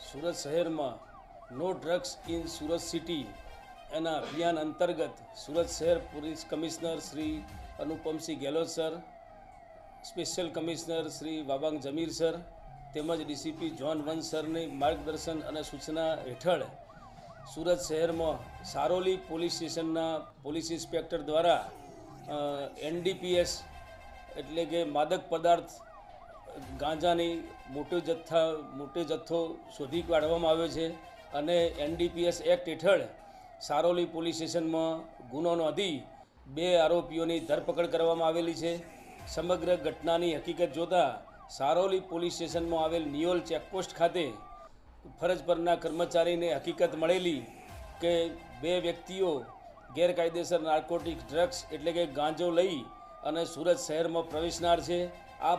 સુરત શહેરમાં no drugs in Surat city એના અભિયાન અંતર્ગત સુરત શહેર police commissioner Shri Anupamsinh Gehlot sir, special commissioner Shri Wabang Jamir sir તેમજ ડીસીપી જોન વન સરની માર્ગદર્શન અને સૂચના હેઠળ સુરત શહેરમાં સારોલી પોલીસ સ્ટેશનના પોલીસ ઇન્સ્પેક્ટર દ્વારા એનડીપીએસ એટલે કે માદક પદાર્થ ગાંજાની મોટો જથ્થો શોધી કાઢવામાં આવ્યો છે અને એનડીપીએસ એક્ટ હેઠળ સારોલી પોલીસ સ્ટેશનમાં ગુનો નોંધી 2 આરોપીઓની ધરપકડ કરવામાં આવેલી છે। સમગ્ર ઘટનાની હકીકત જોતાં સારોલી પોલીસ સ્ટેશનમાં આવેલ નિયોલ ચેકપોસ્ટ ખાતે ફરજ પરના કર્મચારીને હકીકત મળેલી કે 2 વ્યક્તિઓ ગેરકાયદેસર નાર્કોટિક ડ્રગ્સ એટલે કે ગાંજો લઈ અને સુરત શહેરમાં પ્રવેશનાર છે। આ